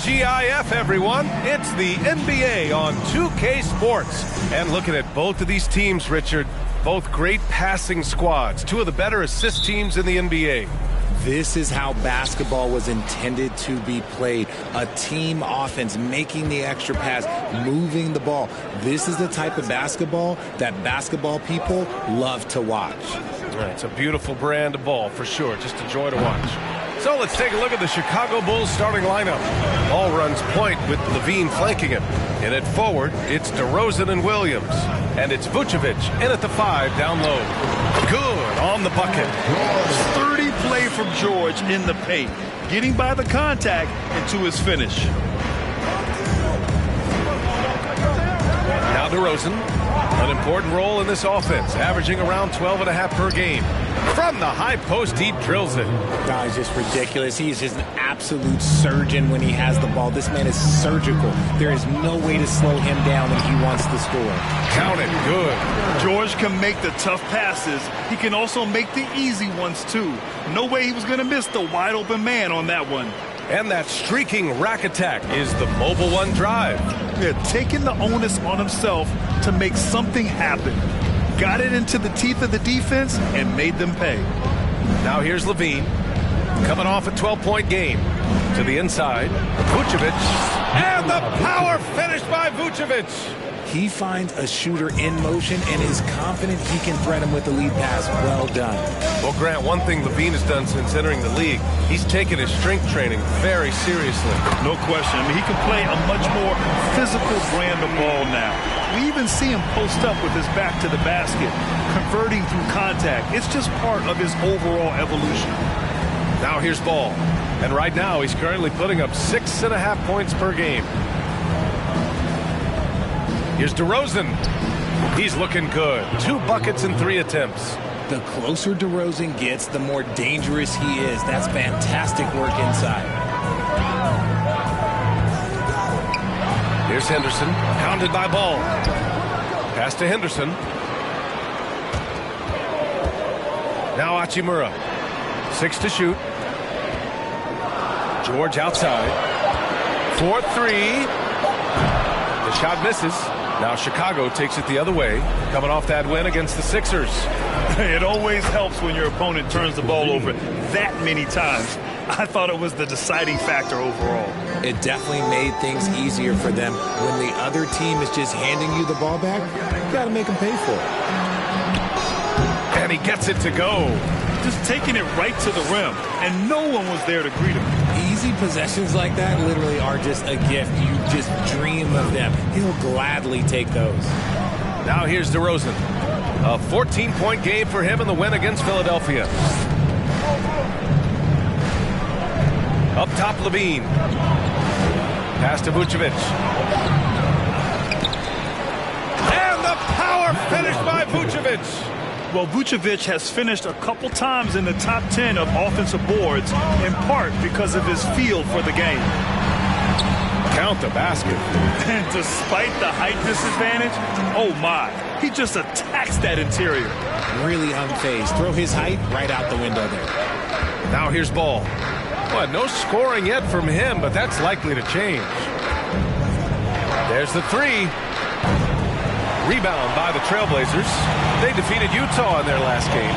TGIF, everyone. It's the NBA on 2K Sports. And looking at both of these teams, Richard, both great passing squads, two of the better assist teams in the NBA. This is how basketball was intended to be played. A team offense, making the extra pass, moving the ball. This is the type of basketball that basketball people love to watch. It's a beautiful brand of ball, for sure. Just a joy to watch. So let's take a look at the Chicago Bulls starting lineup. Ball runs point with Levine flanking him. In at forward, it's DeRozan and Williams. And it's Vucevic in at the 5 down low. Good on the bucket. Sturdy play from George in the paint, getting by the contact and to his finish. Now DeRozan, an important role in this offense, averaging around 12.5 per game. From the high post, he drills it. No, it's just ridiculous. He's just an absolute surgeon when he has the ball. This man is surgical. There is no way to slow him down when he wants to score. Count it. Good. George can make the tough passes. He can also make the easy ones, too. No way he was going to miss the wide-open man on that one. And that streaking rack attack is the mobile one drive. Yeah, taking the onus on himself to make something happen. Got it into the teeth of the defense and made them pay. Now here's Levine, coming off a 12-point game. To the inside, Vucevic, and the power finish by Vucevic. He finds a shooter in motion and is confident he can threat him with the lead pass. Well done. Well, Grant, one thing Levine has done since entering the league, he's taken his strength training very seriously. No question. I mean, he can play a much more physical brand of ball now. We even see him post up with his back to the basket, converting through contact. It's just part of his overall evolution. Now here's Ball. And right now, he's currently putting up 6.5 points per game. Here's DeRozan. He's looking good. 2 buckets in 3 attempts. The closer DeRozan gets, the more dangerous he is. That's fantastic work inside. Here's Henderson, pounded by Ball. Pass to Henderson. Now Hachimura. 6 to shoot. George outside. 4-3. The shot misses. Now Chicago takes it the other way, coming off that win against the Sixers. It always helps when your opponent turns the ball over that many times. I thought it was the deciding factor overall. It definitely made things easier for them. When the other team is just handing you the ball back, you got to make them pay for it. And he gets it to go. Just taking it right to the rim, and no one was there to greet him. Easy possessions like that literally are just a gift. You just dream of them. He'll gladly take those. Now here's DeRozan. A 14-point game for him in the win against Philadelphia. Up top, Levine. Pass to Vucevic. And the power finish by Vucevic. Well, Vucevic has finished a couple times in the top 10 of offensive boards, in part because of his feel for the game. Count the basket. And despite the height disadvantage, oh my, he just attacks that interior. Really unfazed. Throw his height right out the window there. Now here's Ball. Well, no scoring yet from him, but that's likely to change. There's the 3. Rebound by the Trailblazers. They defeated Utah in their last game.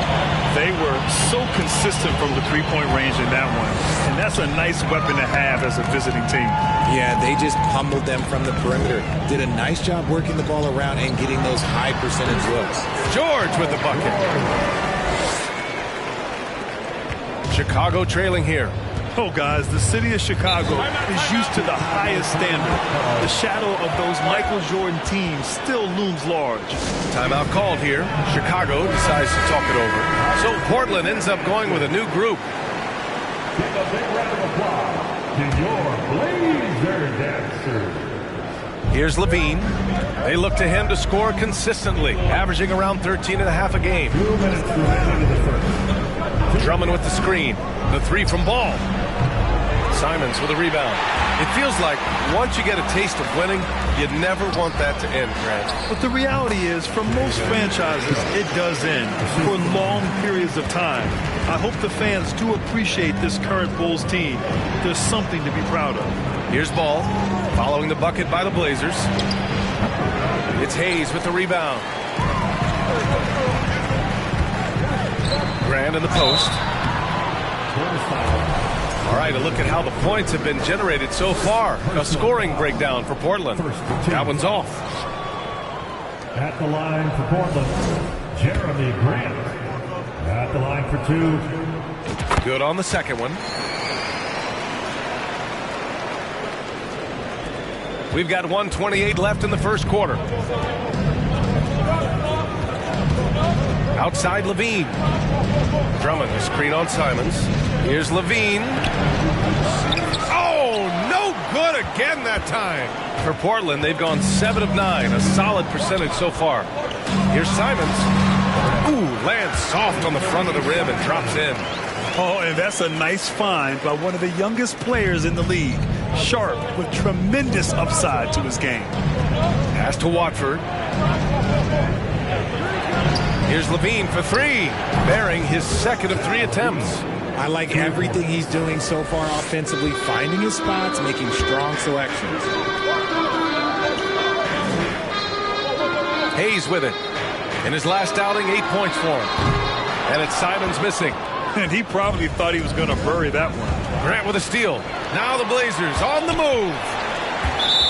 They were so consistent from the three-point range in that one. And that's a nice weapon to have as a visiting team. Yeah, they just pummeled them from the perimeter. Did a nice job working the ball around and getting those high percentage looks. George with the bucket. Chicago trailing here. Oh, guys, the city of Chicago is used to the highest standard. The shadow of those Michael Jordan teams still looms large. Timeout called here. Chicago decides to talk it over. So Portland ends up going with a new group. Give a big round of applause to your Blazer dancers. Here's Levine. They look to him to score consistently, averaging around 13.5 a game. 2 minutes remaining in the first. Drummond with the screen. The 3 from Ball. Simons with a rebound. It feels like once you get a taste of winning, you never want that to end, Grant. But the reality is, for most franchises, it does end for long periods of time. I hope the fans do appreciate this current Bulls team. There's something to be proud of. Here's Ball, following the bucket by the Blazers. It's Hayes with the rebound. Grant in the post. All right, a look at how the points have been generated so far. A scoring breakdown for Portland. That one's off. At the line for Portland, Jeremy Grant. At the line for 2. Good on the second one. We've got 1:28 left in the first quarter. Outside Levine. Drummond, the screen on Simons. Here's Levine. Oh, no good again that time. For Portland, they've gone 7 of 9, a solid percentage so far. Here's Simons. Ooh, lands soft on the front of the rim and drops in. Oh, and that's a nice find by one of the youngest players in the league. Sharp with tremendous upside to his game. Pass to Watford. Here's Levine for 3, bearing his second of 3 attempts. I like everything he's doing so far offensively, finding his spots, making strong selections. Hayes with it. In his last outing, 8 points for him. And it's Simons missing. And he probably thought he was going to bury that one. Grant with a steal. Now the Blazers on the move.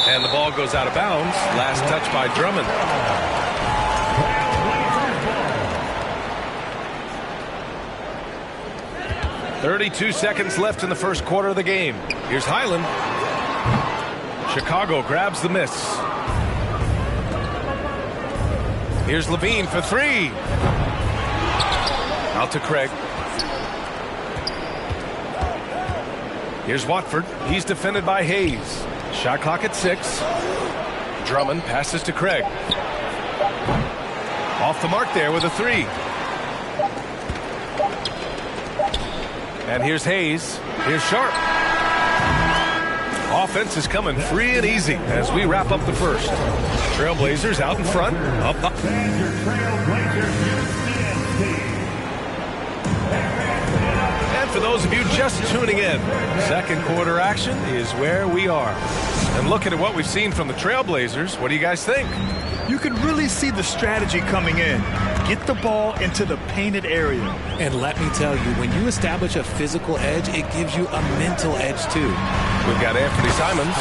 And the ball goes out of bounds. Last touch by Drummond. 32 seconds left in the first quarter of the game. Here's Highland. Chicago grabs the miss. Here's Levine for 3. Out to Craig. Here's Watford. He's defended by Hayes. Shot clock at 6. Drummond passes to Craig. Off the mark there with a 3. And here's Hayes. Here's Sharp. Offense is coming free and easy as we wrap up the first. Trailblazers out in front. Up. And for those of you just tuning in, second quarter action is where we are. And looking at what we've seen from the Trailblazers, what do you guys think? You can really see the strategy coming in. Get the ball into the painted area. And let me tell you, when you establish a physical edge, it gives you a mental edge too. We've got Anthony Simons,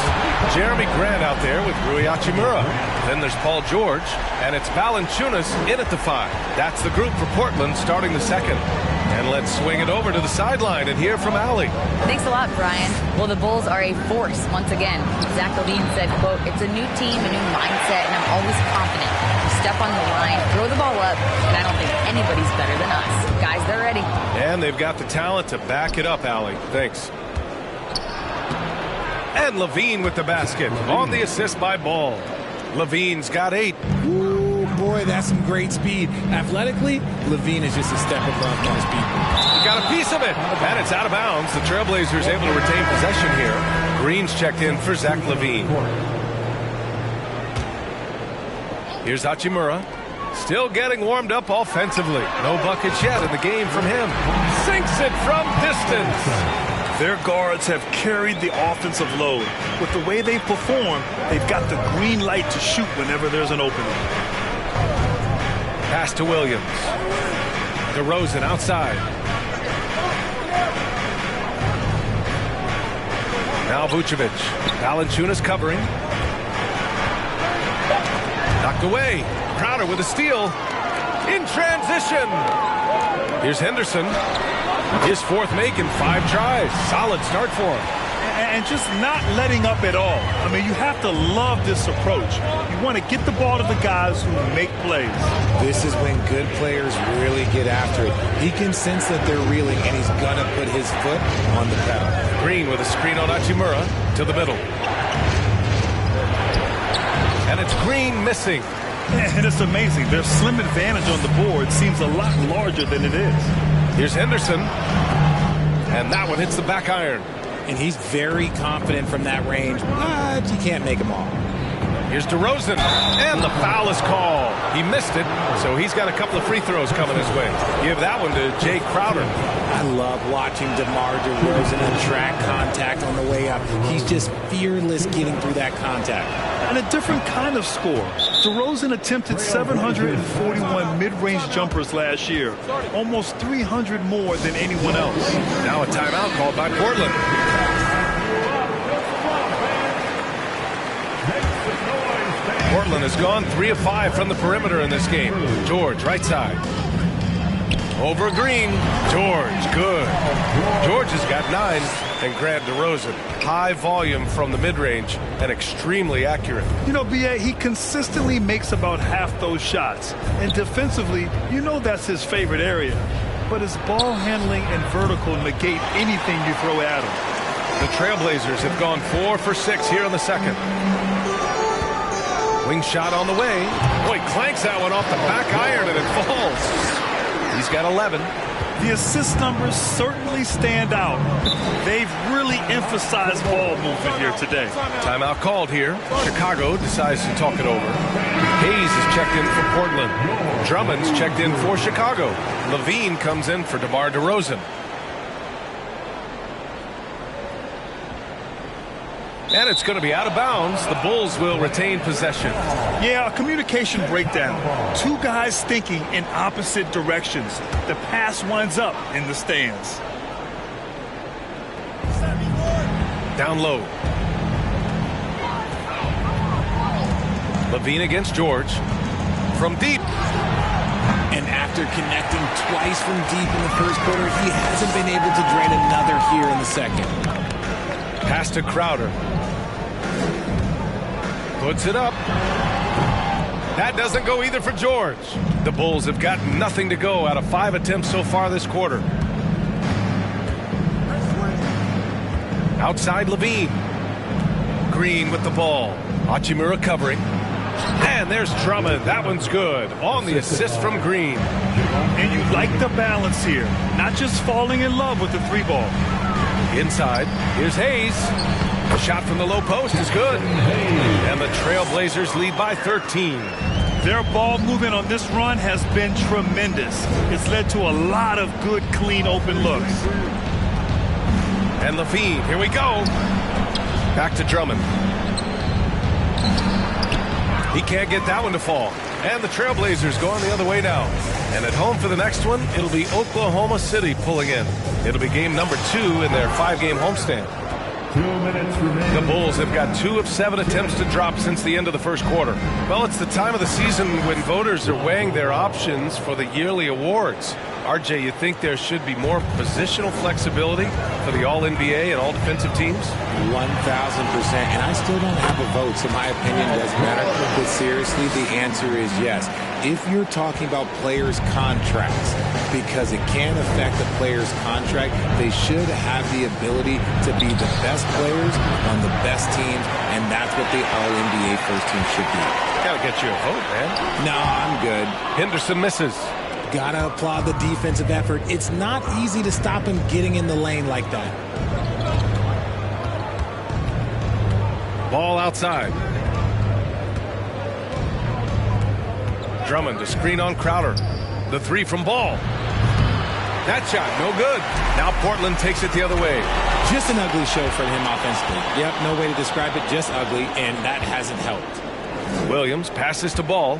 Jeremy Grant out there with Rui Hachimura. Then there's Paul George, and it's Valanciunas in at the 5. That's the group for Portland starting the second. And let's swing it over to the sideline and hear from Allie. Thanks a lot, Brian. Well, the Bulls are a force once again. Zach LaVine said, quote, "It's a new team, a new mindset, and I'm always confident. We step on the line, throw the ball up, and I don't think anybody's better than us. Guys, they're ready." And they've got the talent to back it up, Allie. Thanks. And LaVine with the basket on the assist by Ball. LaVine's got 8. Ooh, boy, that's some great speed. Athletically, LaVine is just a step above most people. He got a piece of it, and it's out of bounds. The Trailblazers able to retain possession here. Green's checked in for Zach LaVine. Here's Hachimura. Still getting warmed up offensively. No buckets yet in the game from him. Sinks it from distance. Their guards have carried the offensive load. With the way they perform, they've got the green light to shoot whenever there's an opening. Pass to Williams. DeRozan outside. Now Vucevic. Valanciunas covering. Knocked away. Crowder with a steal. In transition. Here's Henderson. His 4th make in 5 tries. Solid start for him. And just not letting up at all. I mean, you have to love this approach. You want to get the ball to the guys who make plays. This is when good players really get after it. He can sense that they're reeling, and he's going to put his foot on the pedal. Green with a screen on Hachimura to the middle. And it's Green missing. And it's amazing. Their slim advantage on the board seems a lot larger than it is. Here's Henderson. And that one hits the back iron. And he's very confident from that range, but you can't make them all. Here's DeRozan. And the foul is called. He missed it, so he's got a couple of free throws coming his way. Give that one to Jay Crowder. I love watching DeMar DeRozan attract contact on the way up. He's just fearless getting through that contact. And a different kind of score. DeRozan attempted 741 mid-range jumpers last year, almost 300 more than anyone else. Now a timeout called by Portland. Portland has gone 3 of 5 from the perimeter in this game. George, right side. Over Green. George, good. George has got 9. And Grant DeRozan, high volume from the mid-range and extremely accurate. You know, B.A., he consistently makes about half those shots. And defensively, you know that's his favorite area. But his ball handling and vertical negate anything you throw at him. The Trailblazers have gone 4 for 6 here in the second. Wing shot on the way. Boy, clanks that one off the back iron and it falls. He's got 11. The assist numbers certainly stand out. They've really emphasized ball movement here today. Timeout called here. Chicago decides to talk it over. Hayes is checked in for Portland. Drummond's checked in for Chicago. Levine comes in for DeMar DeRozan. And it's going to be out of bounds. The Bulls will retain possession. Yeah, a communication breakdown. Two guys thinking in opposite directions. The pass winds up in the stands. Down low. Levine against George. From deep. And after connecting twice from deep in the first quarter, he hasn't been able to drain another here in the second. Pass to Crowder. Puts it up. That doesn't go either for George. The Bulls have got nothing to go out of 5 attempts so far this quarter. Outside Levine. Green with the ball. Hachimura covering. And there's Drummond. That one's good. On the assist from Green. And you like the balance here. Not just falling in love with the 3-ball. Inside. Here's Hayes. A shot from the low post is good. And the Trailblazers lead by 13. Their ball movement on this run has been tremendous. It's led to a lot of good, clean, open looks. And Levine, here we go. Back to Drummond. He can't get that one to fall. And the Trailblazers going the other way now. And at home for the next one, it'll be Oklahoma City pulling in. It'll be game number 2 in their 5-game homestand. 2 minutes remaining. The Bulls have got 2 of 7 attempts to drop since the end of the first quarter. Well, it's the time of the season when voters are weighing their options for the yearly awards. RJ, you think there should be more positional flexibility for the All-NBA and all-defensive teams? 1,000%. And I still don't have a vote, so my opinion does matter. But seriously, the answer is yes. If you're talking about players' contracts, because it can affect the player's contract, they should have the ability to be the best players on the best teams, and that's what the All-NBA first team should be. Gotta get you a vote, man. No, I'm good. Henderson misses. Gotta applaud the defensive effort. It's not easy to stop him getting in the lane like that. Ball outside. Drummond to screen on Crowder. The 3 from Ball. That shot, no good. Now Portland takes it the other way. Just an ugly show for him offensively. Yep, no way to describe it, just ugly, and that hasn't helped. Williams passes to Ball.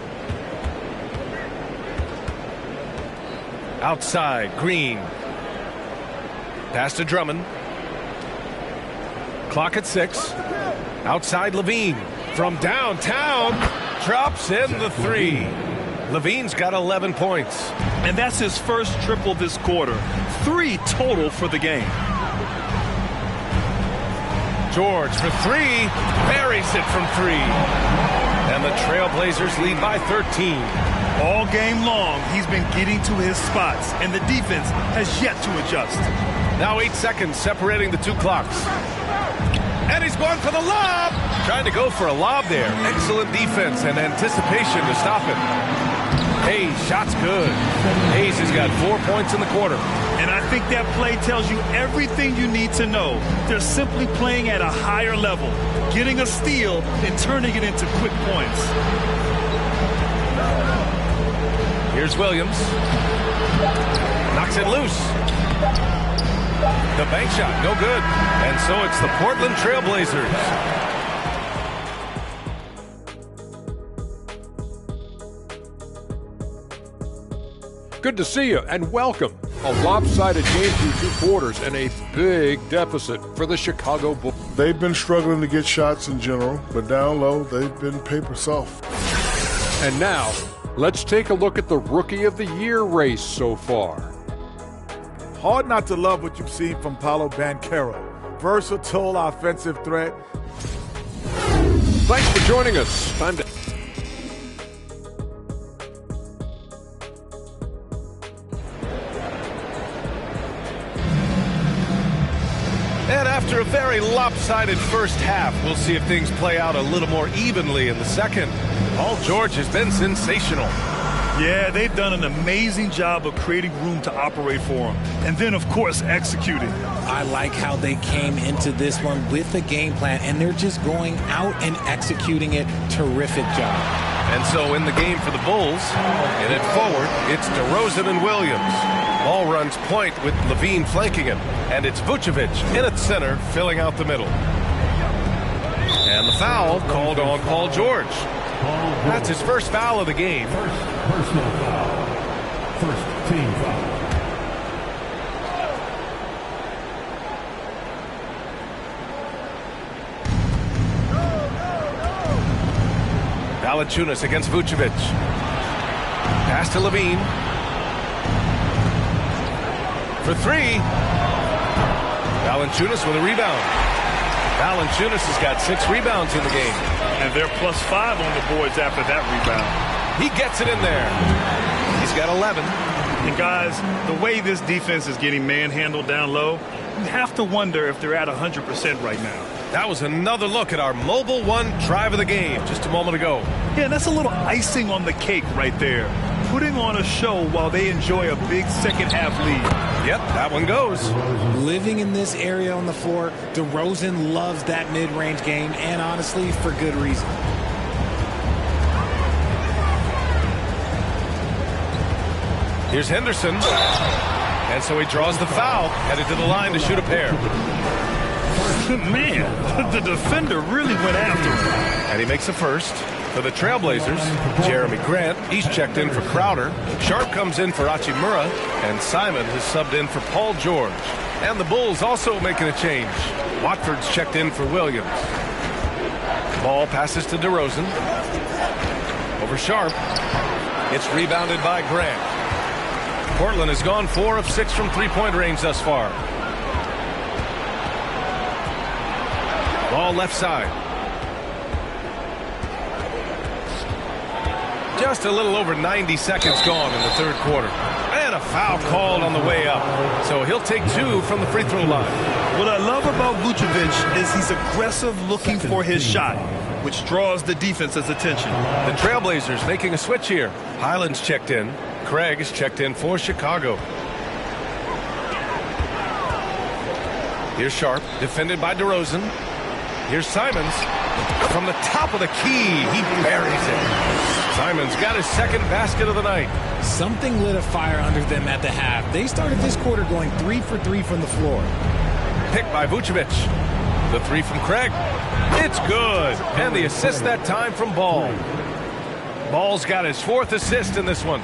Outside, Green. Pass to Drummond. Clock at 6. Outside, Levine. From downtown, drops in the 3. Levine's got 11 points. And that's his first triple this quarter. 3 total for the game. George for 3. Buries it from 3. And the Trailblazers lead by 13. All game long, he's been getting to his spots, and the defense has yet to adjust. Now 8 seconds separating the 2 clocks. And he's going for the lob. Trying to go for a lob there. Excellent defense and anticipation to stop it. Hayes, shot's good. Hayes has got 4 points in the quarter. And I think that play tells you everything you need to know. They're simply playing at a higher level, getting a steal and turning it into quick points. Here's Williams. Knocks it loose. The bank shot, no good. And so it's the Portland Trailblazers. Good to see you and welcome. A lopsided game through 2 quarters and a big deficit for the Chicago Bulls. They've been struggling to get shots in general, but down low, they've been paper soft. And now, let's take a look at the Rookie of the Year race so far. Hard not to love what you've seen from Paolo Banchero. Versatile offensive threat. Thanks for joining us. Time to... And after a very lopsided first half, we'll see if things play out a little more evenly in the second. Paul George has been sensational. Yeah, they've done an amazing job of creating room to operate for him. And then, of course, executing. I like how they came into this one with a game plan, and they're just going out and executing it. Terrific job. And so in the game for the Bulls, in it forward, it's DeRozan and Williams. Ball runs point with Levine flanking him. And it's Vucevic in at center, filling out the middle. And the foul called on Paul George. That's his first foul of the game. Personal foul. First team foul. Valanciunas against Vucevic. Pass to Levine. For 3. Valanciunas with a rebound. Valanciunas has got 6 rebounds in the game. And they're +5 on the boards after that rebound. He gets it in there. He's got 11. And guys, the way this defense is getting manhandled down low, you have to wonder if they're at 100% right now. That was another look at our Mobile One drive of the game just a moment ago. Yeah, that's a little icing on the cake right there. Putting on a show while they enjoy a big second half lead. Yep, that one goes. Living in this area on the floor, DeRozan loves that mid-range game, and honestly, for good reason. Here's Henderson. And so he draws the foul, headed to the line to shoot a pair. Man, the defender really went after him. And he makes a first. For the Trailblazers, Jeremy Grant, he's checked in for Crowder. Sharp comes in for Hachimura, and Simon has subbed in for Paul George. And the Bulls also making a change. Watford's checked in for Williams. Ball passes to DeRozan. Over Sharp. It's rebounded by Grant. Portland has gone 4 of 6 from three-point range thus far. Ball left side. Just a little over 90 seconds gone in the third quarter. And a foul called on the way up. So he'll take 2 from the free throw line. What I love about Vucevic is he's aggressive looking for his shot, which draws the defense's attention. The Trailblazers making a switch here. Highland's checked in. Craig is checked in for Chicago. Here's Sharp, defended by DeRozan. Here's Simons. From the top of the key, he buries it. Simons got his second basket of the night. Something lit a fire under them at the half. They started this quarter going 3 for 3 from the floor. Picked by Vucevic. The 3 from Craig. It's good. And the assist that time from Ball. Ball's got his 4th assist in this one.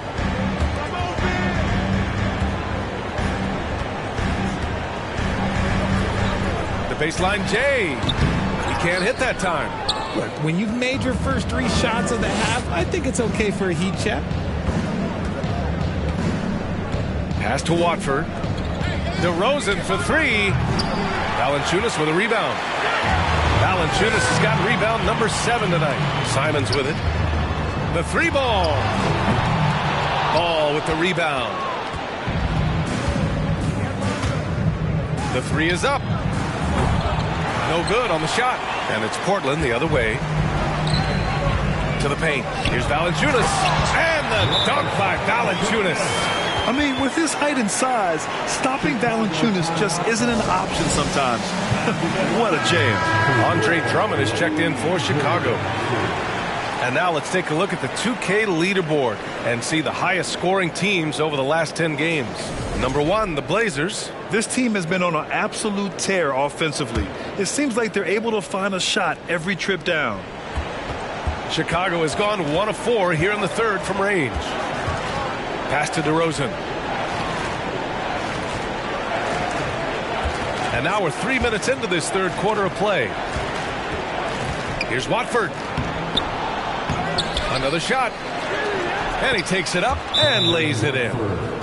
The baseline J. He can't hit that time. Look, when you've made your first 3 shots of the half, I think it's okay for a heat check. Pass to Watford. DeRozan for 3. Valanciunas with a rebound. Valanciunas has got rebound number 7 tonight. Simons with it. The 3 ball. Ball with the rebound. The 3 is up. No good on the shot. And it's Portland the other way. To the paint. Here's Valanciunas. And the dunk by Valanciunas. I mean, with his height and size, stopping Valanciunas just isn't an option sometimes. What a jam. Andre Drummond is checked in for Chicago. And now let's take a look at the 2K leaderboard and see the highest scoring teams over the last 10 games. Number 1, the Blazers. This team has been on an absolute tear offensively. It seems like they're able to find a shot every trip down. Chicago has gone 1 of 4 here in the third from range. Pass to DeRozan. And now we're 3 minutes into this third quarter of play. Here's Watford. Another shot. And he takes it up and lays it in.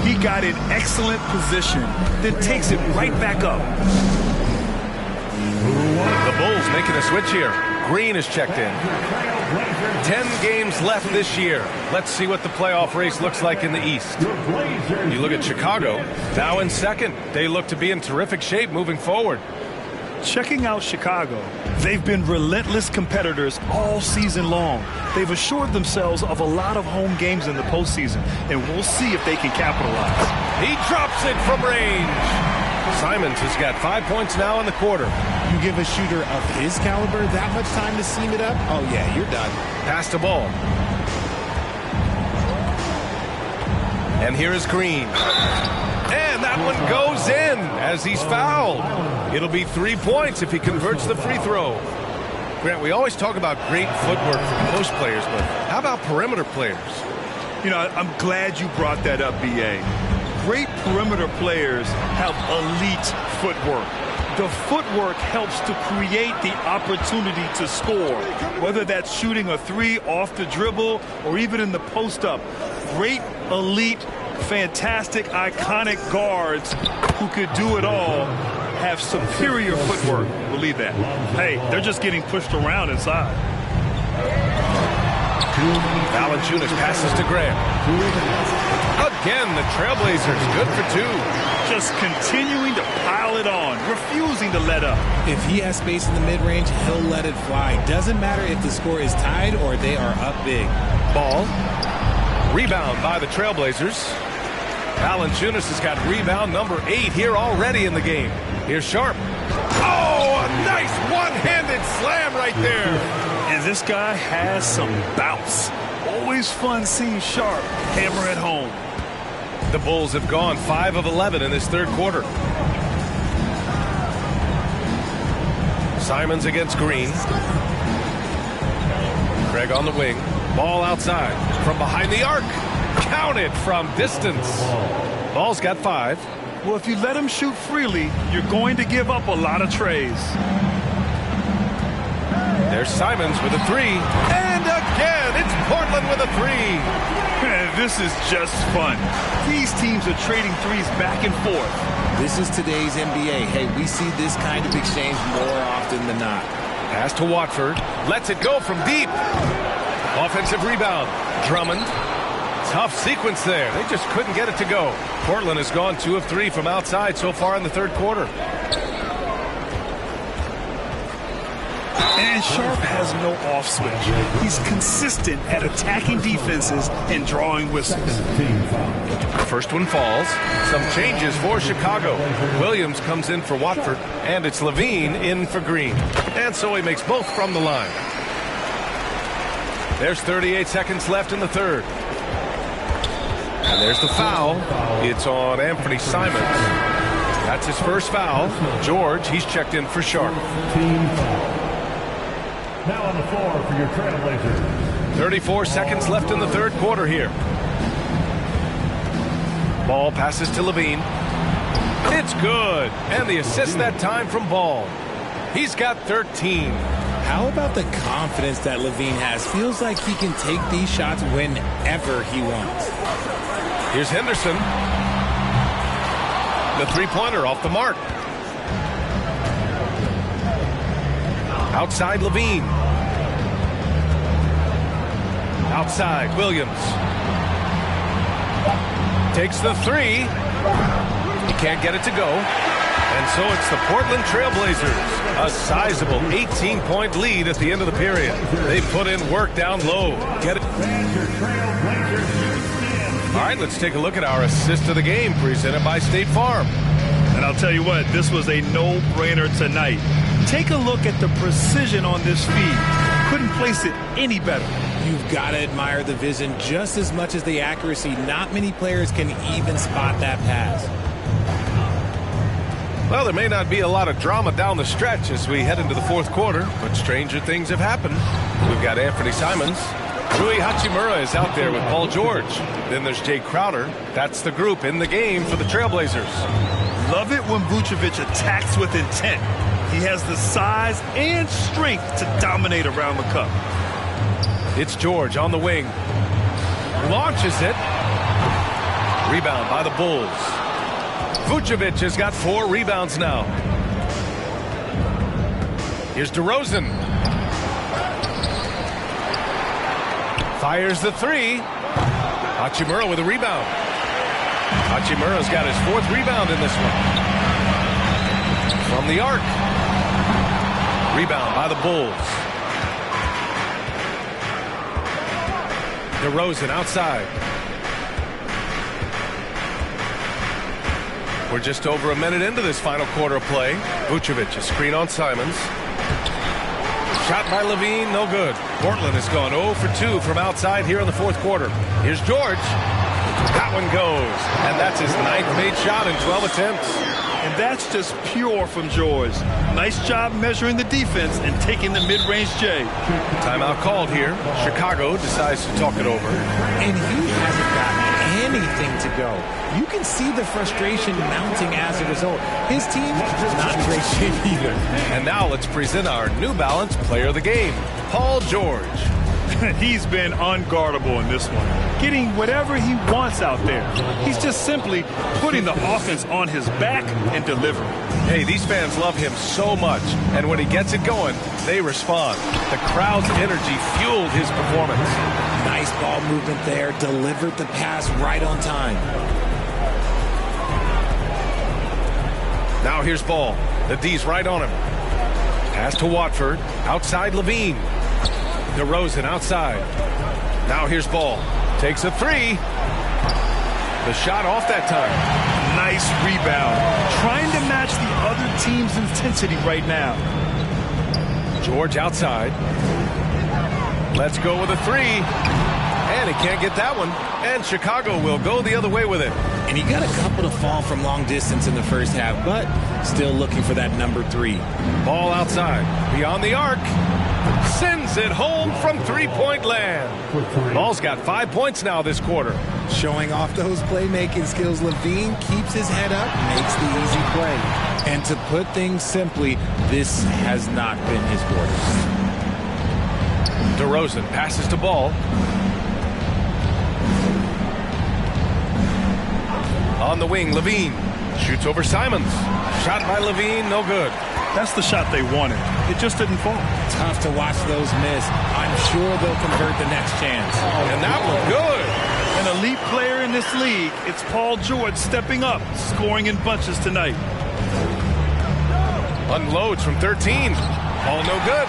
He got in excellent position, then takes it right back up. The Bulls making a switch here. Green is checked in. 10 games left this year. Let's see what the playoff race looks like in the East. You look at Chicago, now in second. They look to be in terrific shape moving forward. Checking out Chicago, they've been relentless competitors all season long. They've assured themselves of a lot of home games in the postseason, and we'll see if they can capitalize. He drops it from range. Simons has got 5 points now in the quarter. You give a shooter of his caliber that much time to seam it up? Oh, yeah, you're done. Pass the ball. And here is Green. And that one goes in as he's fouled. It'll be 3 points if he converts the free throw. Grant, we always talk about great footwork from post players, but how about perimeter players? You know, I'm glad you brought that up, B.A. Great perimeter players have elite footwork. The footwork helps to create the opportunity to score, whether that's shooting a three off the dribble or even in the post-up. Great, elite, fantastic, iconic guards who could do it all have superior footwork. Believe that. Hey, they're just getting pushed around inside. Valanciunas passes to Graham. Again, the Trailblazers good for 2. Just continuing to pile it on, refusing to let up. If he has space in the mid-range, he'll let it fly. Doesn't matter if the score is tied or they are up big. Ball. Rebound by the Trailblazers. Valanciunas has got rebound number 8 here already in the game. Here's Sharp. Oh, a nice one-handed slam right there. And this guy has some bounce. Always fun seeing Sharp hammer at home. The Bulls have gone 5 of 11 in this third quarter. Simons against Green. Craig on the wing. Ball outside. From behind the arc. Counted from distance. Ball's got 5. Well, if you let him shoot freely, you're going to give up a lot of trays. There's Simons with a 3. And again, it's Portland with a 3. This is just fun. These teams are trading threes back and forth. This is today's NBA. Hey, we see this kind of exchange more often than not. Pass to Watford. Lets it go from deep. Offensive rebound. Drummond. Tough sequence there. They just couldn't get it to go. Portland has gone 2 of 3 from outside so far in the third quarter. And Sharp has no off switch. He's consistent at attacking defenses and drawing whistles. First one falls. Some changes for Chicago. Williams comes in for Watford, and it's Levine in for Green. And so he makes both from the line. There's 38 seconds left in the third. And there's the foul. It's on Anthony Simons. That's his first foul. George, he's checked in for Sharp. Now on the floor for your Trailblazers. 34 seconds left in the third quarter here. Ball passes to Levine. It's good. And the assist that time from Ball. He's got 13. How about the confidence that Levine has? Feels like he can take these shots whenever he wants. Here's Henderson. The three-pointer off the mark. Outside Levine. Outside Williams. Takes the 3. He can't get it to go. And so it's the Portland Trailblazers. A sizable 18-point lead at the end of the period. They put in work down low. Get it. All right, let's take a look at our assist of the game presented by State Farm. And I'll tell you what, this was a no-brainer tonight. Take a look at the precision on this feed. couldn't place it any better. You've got to admire the vision just as much as the accuracy. Not many players can even spot that pass. Well, there may not be a lot of drama down the stretch as we head into the fourth quarter, but stranger things have happened. We've got Anthony Simons. Rui Hachimura is out there with Paul George. Then there's Jay Crowder. That's the group in the game for the Trailblazers. Love it when Vucevic attacks with intent. He has the size and strength to dominate around the cup. It's George on the wing. Launches it. Rebound by the Bulls. Vucevic has got 4 rebounds now. Here's DeRozan. Fires the 3. Hachimura with a rebound. Hachimura's got his 4th rebound in this one. From the arc. Rebound by the Bulls. DeRozan outside. We're just over a minute into this final quarter of play. Vucevic, a screen on Simons. Shot by Levine, no good. Portland has gone 0 for 2 from outside here in the fourth quarter. Here's George. That one goes. And that's his 9th made shot in 12 attempts. And that's just pure from George. Nice job measuring the defense and taking the mid-range J. Timeout called here. Chicago decides to talk it over. And he hasn't gotten anything to go. You can see the frustration mounting as a result. His team, not in great shape either. And now let's present our New Balance player of the game, Paul George. He's been unguardable in this one, getting whatever he wants out there. He's just simply putting the offense on his back and delivering. Hey, these fans love him so much, and when he gets it going, they respond. The crowd's energy fueled his performance. Nice ball movement there, delivered the pass right on time. Now here's Ball. The D's right on him. Pass to Watford. Outside Levine. DeRozan outside. Now here's Ball. Takes a 3. The shot off that time. Nice rebound. Trying to match the other team's intensity right now. George outside. Let's go with a 3. And he can't get that one. And Chicago will go the other way with it. And he got a couple to fall from long distance in the first half, but still looking for that number 3. Ball outside. Beyond the arc. Sends it home from three-point land. Ball's got 5 points now this quarter. Showing off those playmaking skills, Levine keeps his head up, makes the easy play. And to put things simply, this has not been his quarter. DeRozan passes to Ball. On the wing, Levine shoots over Simons. Shot by Levine, no good. That's the shot they wanted. It just didn't fall. Tough to watch those miss. I'm sure they'll convert the next chance. And that one good. An elite player in this league, it's Paul George stepping up, scoring in bunches tonight. Unloads from 13. Ball no good.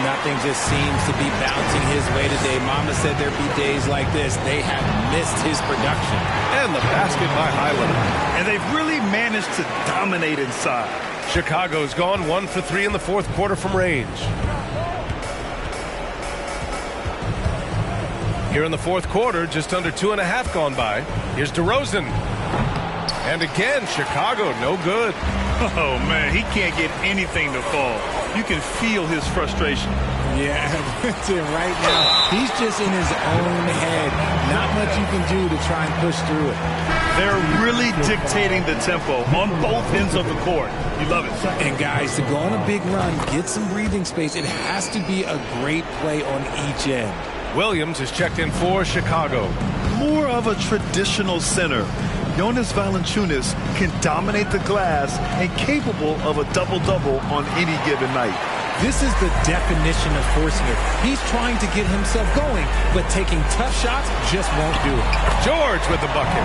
Nothing just seems to be bouncing his way today. Mama said there'd be days like this. They have missed his production. And the basket by Highland. And they've really managed to dominate inside. Chicago's gone 1 for 3 in the fourth quarter from range. Here in the fourth quarter, just under 2.5 gone by. Here's DeRozan. And again, Chicago, no good. Oh, man, he can't get anything to fall. You can feel his frustration. Yeah, right now, he's just in his own head. Not much you can do to try and push through it. They're really dictating the tempo on both ends of the court. You love it. And guys, to go on a big run, get some breathing space, it has to be a great play on each end. Williams is checked in for Chicago. More of a traditional center. Jonas Valanciunas can dominate the glass and capable of a double-double on any given night. This is the definition of forcing it. He's trying to get himself going, but taking tough shots just won't do it. George with the bucket.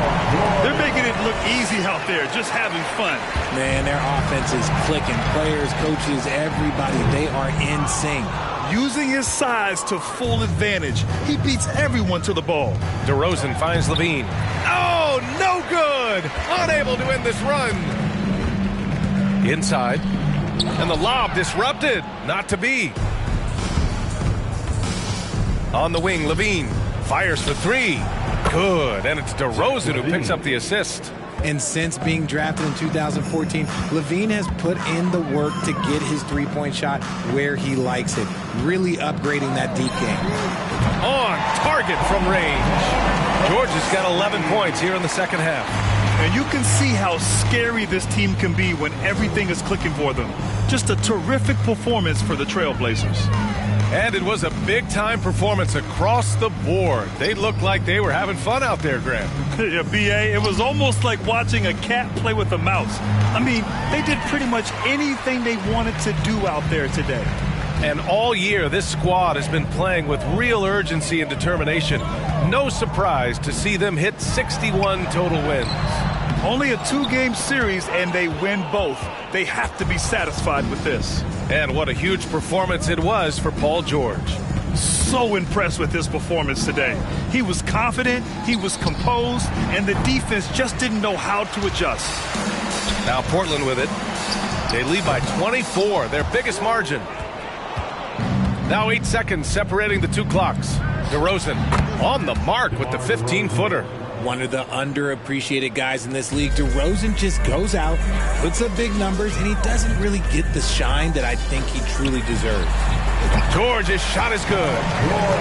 They're making it look easy out there, just having fun. Man, their offense is clicking. Players, coaches, everybody, they are in sync. Using his size to full advantage, he beats everyone to the ball. DeRozan finds Levine. Oh, no good! Unable to end this run. Inside. And the lob disrupted. Not to be. On the wing, Levine fires for three. Good, and it's DeRozan who picks up the assist. And since being drafted in 2014, Levine has put in the work to get his three-point shot where he likes it, really upgrading that deep game. On target from range. George has got 11 points here in the second half. And you can see how scary this team can be when everything is clicking for them. Just a terrific performance for the Trailblazers. And it was a big-time performance across the board. They looked like they were having fun out there, Grant. Yeah, B.A., it was almost like watching a cat play with a mouse. I mean, they did pretty much anything they wanted to do out there today. And all year, this squad has been playing with real urgency and determination. No surprise to see them hit 61 total wins. Only a 2-game series, and they win both. They have to be satisfied with this. And what a huge performance it was for Paul George. So impressed with his performance today. He was confident, he was composed, and the defense just didn't know how to adjust. Now Portland with it. They lead by 24, their biggest margin. Now 8 seconds separating the two clocks. DeRozan on the mark with the 15-footer. One of the underappreciated guys in this league. DeRozan just goes out, puts up big numbers, and he doesn't really get the shine that I think he truly deserves. George's shot is good.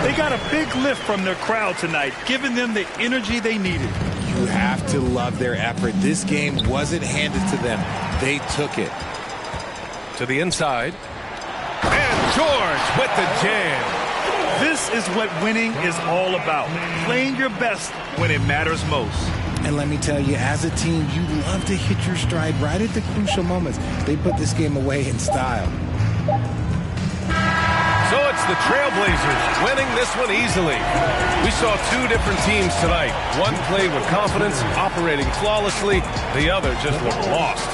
They got a big lift from their crowd tonight, giving them the energy they needed. You have to love their effort. This game wasn't handed to them. They took it. To the inside. And George with the jam. This is what winning is all about. Playing your best when it matters most. And let me tell you, as a team, you love to hit your stride right at the crucial moments. They put this game away in style. So it's the Trailblazers winning this one easily. We saw two different teams tonight. One played with confidence, operating flawlessly. The other just looked lost.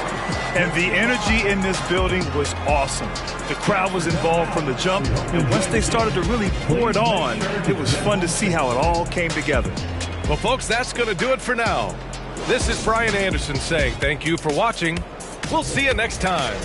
And the energy in this building was awesome. The crowd was involved from the jump, and once they started to really pour it on, it was fun to see how it all came together. Well, folks, that's going to do it for now. This is Brian Anderson saying thank you for watching. We'll see you next time.